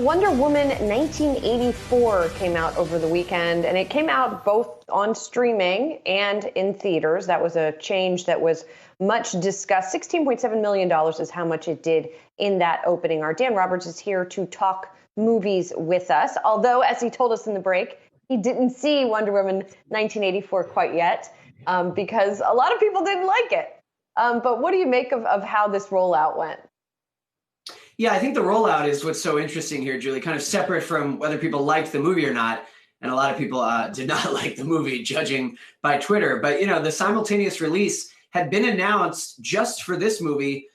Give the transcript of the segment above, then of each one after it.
Wonder Woman 1984 came out over the weekend, and it came out both on streaming and in theaters. That was a change that was much discussed. $16.7 million is how much it did in that opening. Our Dan Roberts is here to talk movies with us, although, as he told us in the break, he didn't see Wonder Woman 1984 quite yet because a lot of people didn't like it. But what do you make of how this rollout went? Yeah, I think the rollout is what's so interesting here, Julie, kind of separate from whether people liked the movie or not. And a lot of people did not like the movie, judging by Twitter. But, the simultaneous release had been announced just for this movie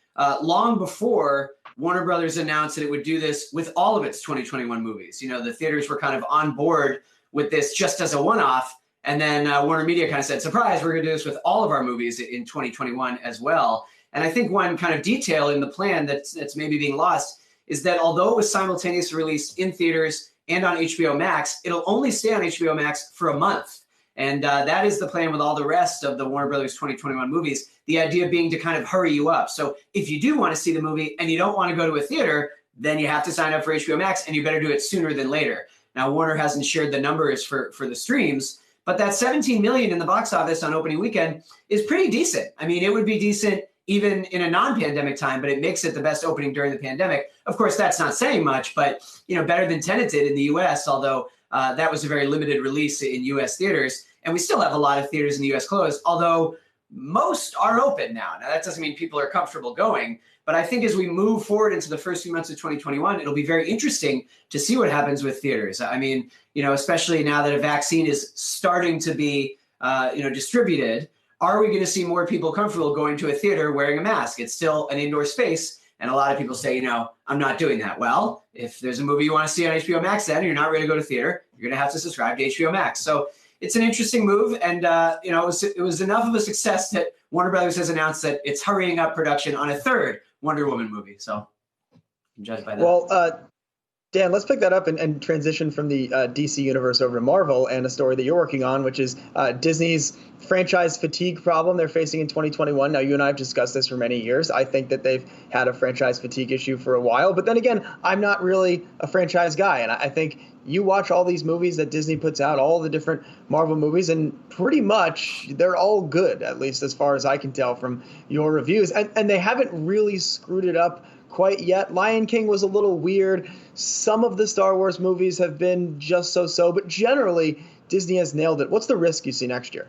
long before Warner Brothers announced that it would do this with all of its 2021 movies. The theaters were kind of on board with this just as a one-off. And then Warner Media kind of said, surprise, we're going to do this with all of our movies in 2021 as well. And I think one kind of detail in the plan that's maybe being lost is that although it was simultaneously released in theaters and on HBO Max, it'll only stay on HBO Max for a month. And that is the plan with all the rest of the Warner Brothers 2021 movies, the idea being to kind of hurry you up. So if you do want to see the movie and you don't want to go to a theater, then you have to sign up for HBO Max, and you better do it sooner than later. Now, Warner hasn't shared the numbers for the streams, but that $17 million in the box office on opening weekend is pretty decent. I mean, it would be decent even in a non-pandemic time, but it makes it the best opening during the pandemic. Of course, that's not saying much, but better than Tenet did in the US, although that was a very limited release in US theaters. And we still have a lot of theaters in the US closed, although most are open now. Now, that doesn't mean people are comfortable going, but I think as we move forward into the first few months of 2021, it'll be very interesting to see what happens with theaters. I mean, especially now that a vaccine is starting to be, distributed. Are we going to see more people comfortable going to a theater wearing a mask? It's still an indoor space. And a lot of people say, I'm not doing that. Well, if there's a movie you want to see on HBO Max, then you're not ready to go to theater. You're going to have to subscribe to HBO Max. So it's an interesting move. And, it was enough of a success that Warner Brothers has announced that it's hurrying up production on a third Wonder Woman movie. So I'm judged by that. Well, Dan, let's pick that up and transition from the DC universe over to Marvel and a story that you're working on, which is Disney's franchise fatigue problem they're facing in 2021. Now, you and I have discussed this for many years. I think that they've had a franchise fatigue issue for a while. But then again, I'm not really a franchise guy. And I think you watch all these movies that Disney puts out, all the different Marvel movies, and pretty much they're all good, at least as far as I can tell from your reviews. And they haven't really screwed it up quite yet. Lion King was a little weird. Some of the Star Wars movies have been just so, but generally Disney has nailed it. What's the risk you see next year?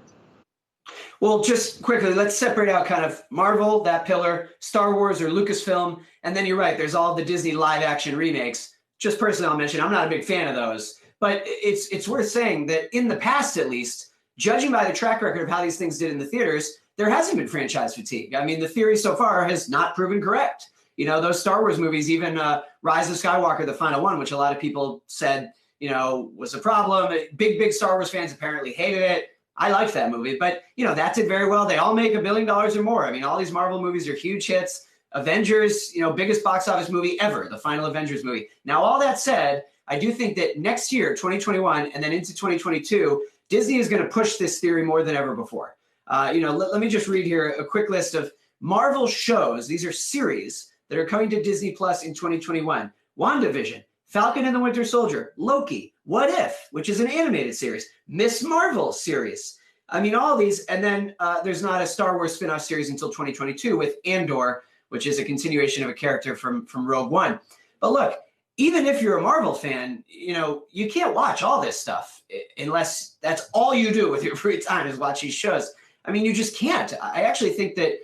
Well, just quickly, let's separate out kind of Marvel, that pillar, Star Wars or Lucasfilm, and then you're right, there's all the Disney live action remakes. Just personally, I'll mention, I'm not a big fan of those, but it's worth saying that in the past, at least, judging by the track record of how these things did in the theaters, there hasn't been franchise fatigue. I mean, the theory so far has not proven correct. Those Star Wars movies, even Rise of Skywalker, the final one, which a lot of people said, was a problem. Big Star Wars fans apparently hated it. I liked that movie, but, that did very well. They all make $1 billion or more. I mean, all these Marvel movies are huge hits. Avengers, biggest box office movie ever, the final Avengers movie. Now, all that said, I do think that next year, 2021, and then into 2022, Disney is going to push this theory more than ever before. Let me just read here a quick list of Marvel shows. These are series that are coming to Disney Plus in 2021. WandaVision, Falcon and the Winter Soldier, Loki, What If, which is an animated series, Miss Marvel series. I mean, all these. And then there's not a Star Wars spin-off series until 2022 with Andor, which is a continuation of a character from Rogue One. But look, even if you're a Marvel fan, you can't watch all this stuff unless that's all you do with your free time is watch these shows. I mean, you just can't. I actually think that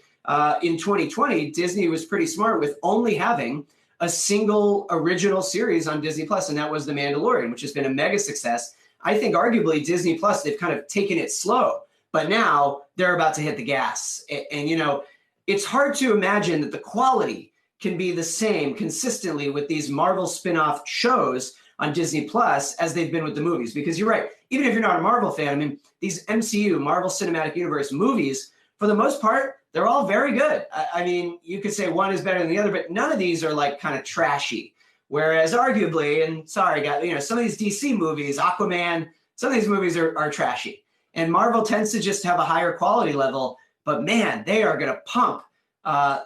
in 2020, Disney was pretty smart with only having a single original series on Disney Plus, and that was The Mandalorian, which has been a mega success. I think arguably Disney Plus, they've kind of taken it slow, but now they're about to hit the gas. And it's hard to imagine that the quality can be the same consistently with these Marvel spin-off shows on Disney Plus as they've been with the movies. Because you're right, even if you're not a Marvel fan, I mean, these MCU, Marvel Cinematic Universe movies, for the most part, they're all very good. I mean, you could say one is better than the other, but none of these are like kind of trashy. Whereas arguably, and sorry, guys, some of these DC movies, Aquaman, some of these movies are trashy. And Marvel tends to just have a higher quality level. But man, they are going to pump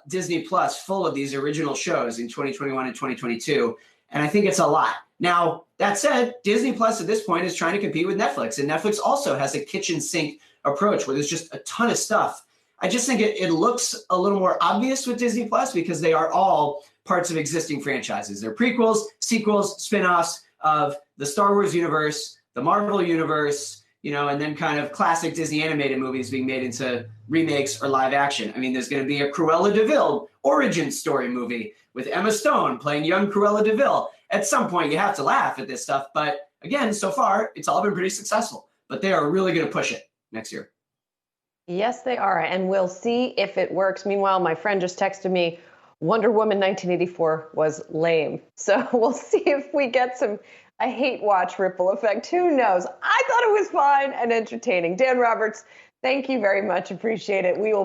Disney Plus full of these original shows in 2021 and 2022. And I think it's a lot. Now, that said, Disney Plus at this point is trying to compete with Netflix. And Netflix also has a kitchen sink approach where there's just a ton of stuff. I just think it looks a little more obvious with Disney Plus because they are all parts of existing franchises. They're prequels, sequels, spin-offs of the Star Wars universe, the Marvel universe, and then kind of classic Disney animated movies being made into remakes or live action. I mean, there's going to be a Cruella de Vil origin story movie with Emma Stone playing young Cruella de Vil. At some point, you have to laugh at this stuff. But again, so far, it's all been pretty successful. But they are really going to push it next year. Yes, they are. And we'll see if it works. Meanwhile, my friend just texted me, Wonder Woman 1984 was lame. So we'll see if we get a hate watch ripple effect. Who knows? I thought it was fine and entertaining. Dan Roberts, thank you very much. Appreciate it. We will be